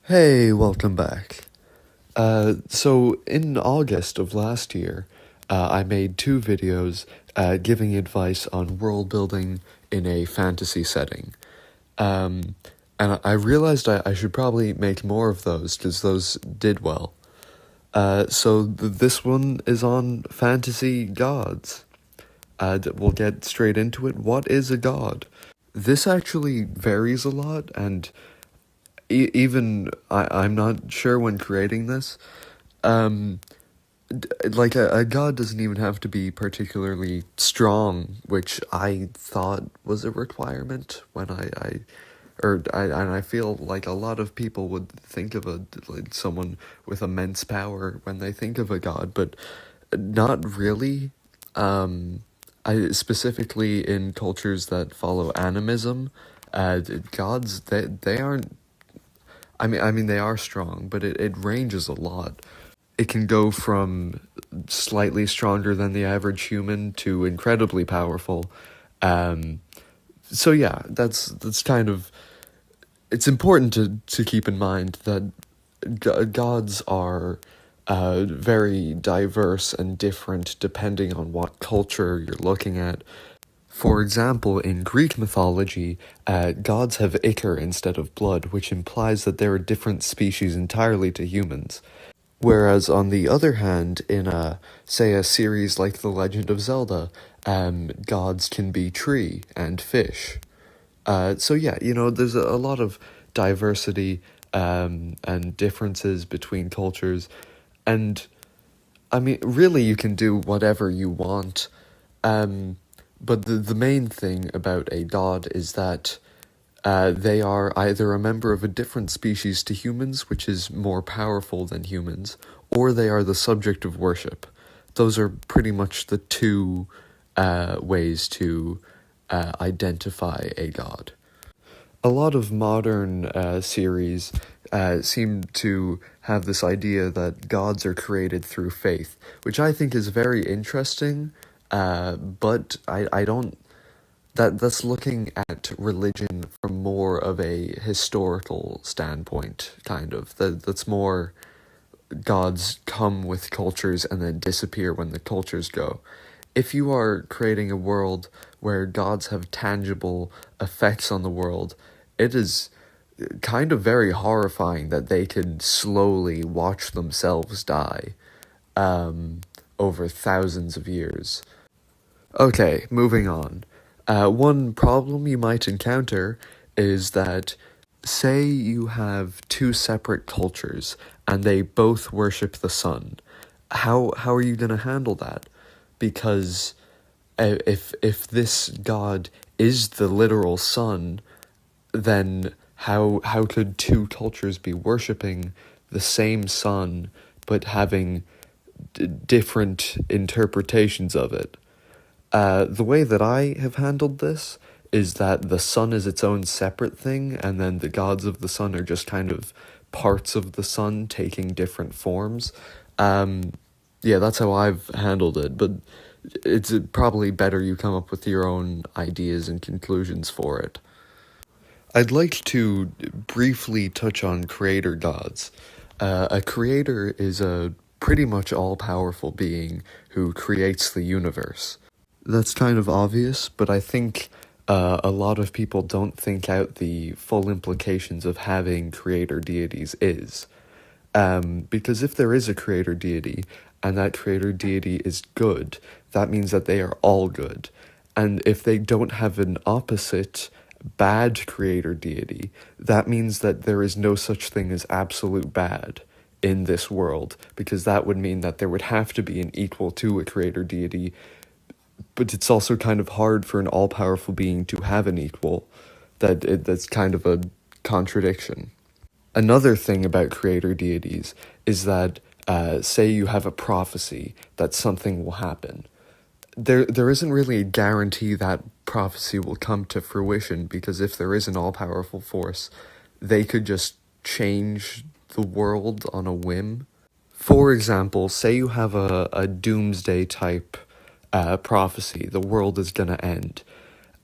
Hey, welcome back. So in August of last year, I made two videos giving advice on world building in a fantasy setting. Um, and I realized I should probably make more of those because those did well. This one is on fantasy gods. We'll get straight into it. What is a god? This actually varies a lot, and even I'm not sure when creating this. Um, like a god doesn't even have to be particularly strong, which I thought was a requirement when and I feel like a lot of people would think of someone with immense power when they think of a god, but not really. I specifically in cultures that follow animism, gods they aren't. I mean they are strong, but it ranges a lot. It can go from slightly stronger than the average human to incredibly powerful. Um, so yeah, that's kind of, it's important to keep in mind that gods are very diverse and different depending on what culture you're looking at. For example, in Greek mythology, gods have ichor instead of blood, which implies that they're a different species entirely to humans. Whereas on the other hand, in say a series like The Legend of Zelda, gods can be tree and fish. So yeah, there's a lot of diversity and differences between cultures, and I mean, really, you can do whatever you want. But the main thing about a god is that they are either a member of a different species to humans, which is more powerful than humans, or they are the subject of worship. Those are pretty much the two ways to identify a god. A lot of modern series seem to have this idea that gods are created through faith, which I think is very interesting, but I don't. That's looking at religion from more of a historical standpoint, kind of. That's more gods come with cultures and then disappear when the cultures go. If you are creating a world where gods have tangible effects on the world, it is kind of very horrifying that they can slowly watch themselves die over thousands of years. Okay, moving on. One problem you might encounter is that, say you have two separate cultures and they both worship the sun. How are you going to handle that? Because if this god is the literal sun, then how could two cultures be worshipping the same sun but having different interpretations of it? The way that I have handled this is that the sun is its own separate thing, and then the gods of the sun are just kind of parts of the sun taking different forms. Yeah, that's how I've handled it, but it's probably better you come up with your own ideas and conclusions for it. I'd like to briefly touch on creator gods. A creator is a pretty much all-powerful being who creates the universe. That's kind of obvious, but I think a lot of people don't think out the full implications of having creator deities is. Because if there is a creator deity, and that creator deity is good, that means that they are all good. And if they don't have an opposite, bad creator deity, that means that there is no such thing as absolute bad in this world, because that would mean that there would have to be an equal to a creator deity. But it's also kind of hard for an all-powerful being to have an equal. That's kind of a contradiction. Another thing about creator deities is that, say you have a prophecy that something will happen. There isn't really a guarantee that prophecy will come to fruition, because if there is an all-powerful force, they could just change the world on a whim. For example, say you have a doomsday type prophecy, the world is gonna end.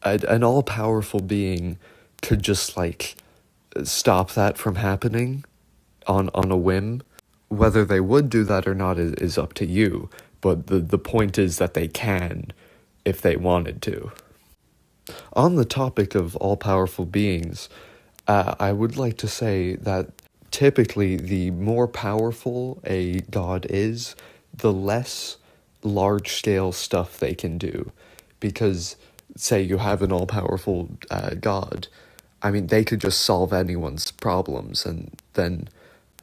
An all-powerful being could just, stop that from happening, on a whim. Whether they would do that or not is up to you, but the point is that they can if they wanted to. On the topic of all-powerful beings, I would like to say that typically the more powerful a god is, the less large-scale stuff they can do. Because, say you have an all-powerful god, I mean, they could just solve anyone's problems, and then,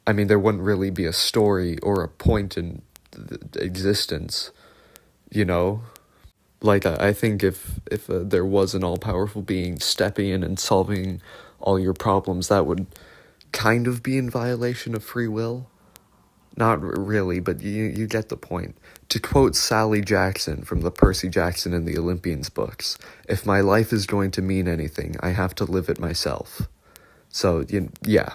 I mean, there wouldn't really be a story or a point in existence, you know? Like, I think if there was an all-powerful being stepping in and solving all your problems, that would kind of be in violation of free will. Not really, but you get the point. To quote Sally Jackson from the Percy Jackson and the Olympians books, if my life is going to mean anything, I have to live it myself. So, yeah.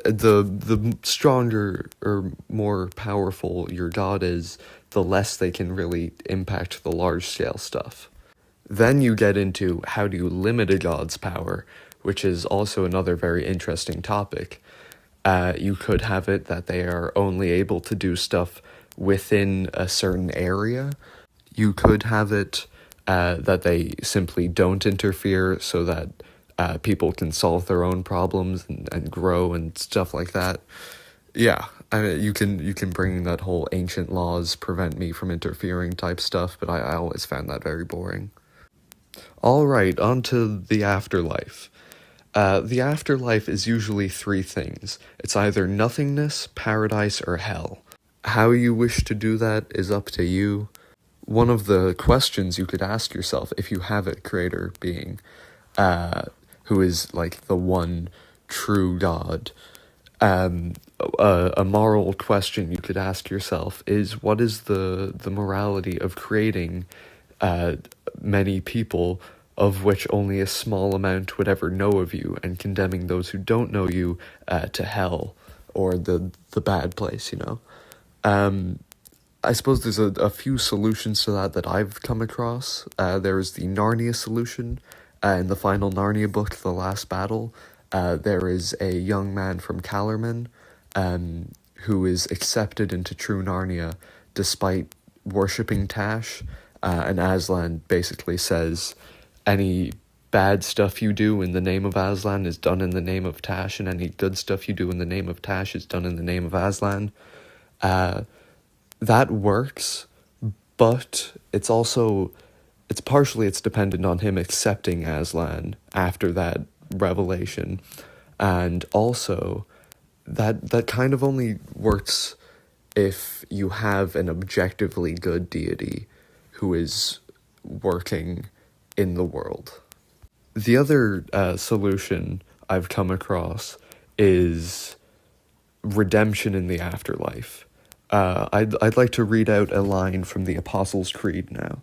The stronger or more powerful your god is, the less they can really impact the large-scale stuff. Then you get into how do you limit a god's power, which is also another very interesting topic. You could have it that they are only able to do stuff within a certain area. You could have it that they simply don't interfere so that people can solve their own problems and grow and stuff like that. Yeah, I mean, you can bring that whole ancient laws prevent me from interfering type stuff, but I always found that very boring. Alright, on to the afterlife. The afterlife is usually three things. It's either nothingness, paradise, or hell. How you wish to do that is up to you. One of the questions you could ask yourself if you have a creator being, who is like the one true God, a moral question you could ask yourself is, what is the morality of creating many people of which only a small amount would ever know of you, and condemning those who don't know you to hell or the bad place, you know? I suppose there's a few solutions to that I've come across. There's the Narnia solution. In the final Narnia book, The Last Battle, there is a young man from Calormen who is accepted into true Narnia despite worshipping Tash, and Aslan basically says, any bad stuff you do in the name of Aslan is done in the name of Tash, and any good stuff you do in the name of Tash is done in the name of Aslan. That works, but it's partially dependent on him accepting Aslan after that revelation, and also that kind of only works if you have an objectively good deity who is working in the world. The other solution I've come across is redemption in the afterlife. I'd like to read out a line from the Apostles' Creed now.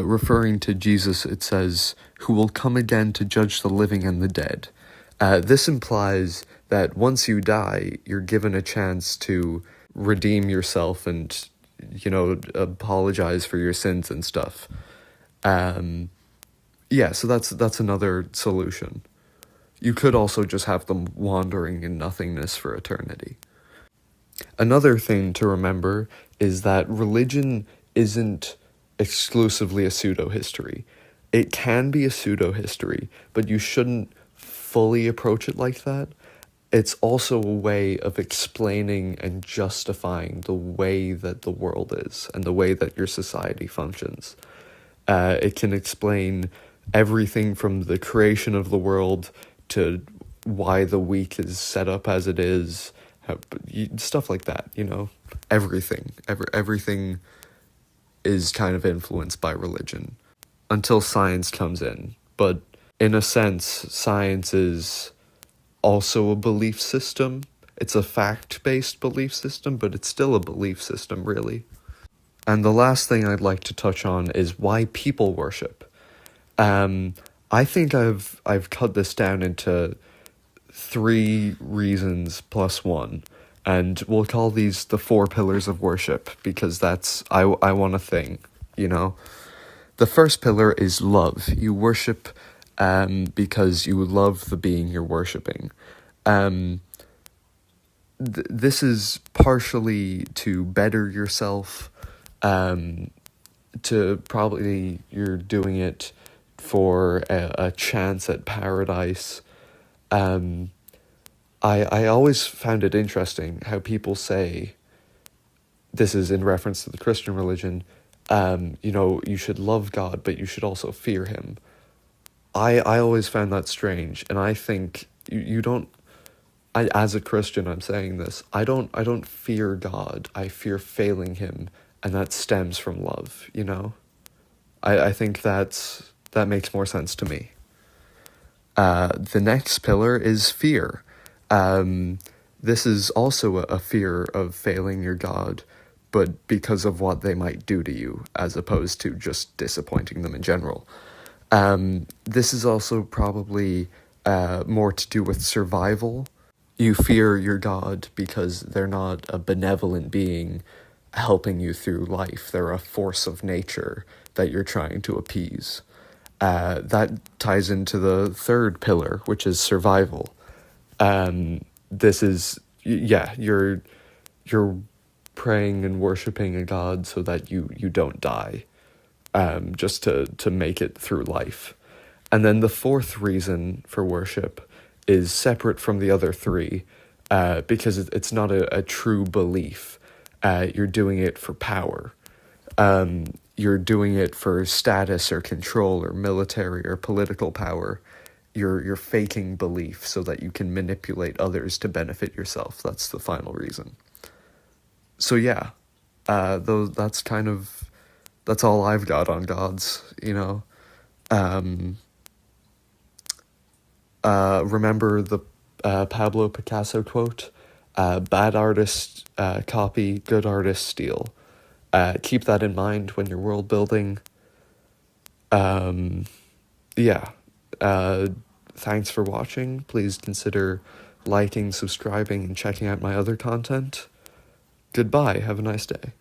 Referring to Jesus, it says, "Who will come again to judge the living and the dead." This implies that once you die, you're given a chance to redeem yourself and, apologize for your sins and stuff. Yeah, so that's another solution. You could also just have them wandering in nothingness for eternity. Another thing to remember is that religion isn't exclusively a pseudo-history. It can be a pseudo-history, but you shouldn't fully approach it like that. It's also a way of explaining and justifying the way that the world is and the way that your society functions. It can explain everything from the creation of the world to why the week is set up as it is, stuff like that, everything. Everything is kind of influenced by religion until science comes in. But in a sense, science is also a belief system. It's a fact-based belief system, but it's still a belief system, really. And the last thing I'd like to touch on is why people worship. I think I've cut this down into 3 reasons plus 1, and we'll call these the 4 pillars of worship, because I want a thing, The first pillar is love. You worship because you love the being you're worshipping. this is partially to better yourself, to probably you're doing it for a chance at paradise. I always found it interesting how people say, this is in reference to the Christian religion, you should love God, but you should also fear him. I always found that strange, and I think you don't. As a Christian, I'm saying this. I don't fear God. I fear failing him, and that stems from love. I think that makes more sense to me. The next pillar is fear. This is also a fear of failing your God, but because of what they might do to you, as opposed to just disappointing them in general. This is also probably more to do with survival. You fear your God because they're not a benevolent being helping you through life. They're a force of nature that you're trying to appease. That ties into the third pillar, which is survival. This is, you're praying and worshiping a God so that you don't die, just to make it through life. And then the fourth reason for worship is separate from the other three, because it's not a true belief. You're doing it for power. You're doing it for status or control or military or political power. You're faking belief so that you can manipulate others to benefit yourself. That's the final reason. So yeah, that's all I've got on gods, remember the Pablo Picasso quote, bad artist copy, good artist steal. Keep that in mind when you're world building. Thanks for watching. Please consider liking, subscribing, and checking out my other content. Goodbye. Have a nice day.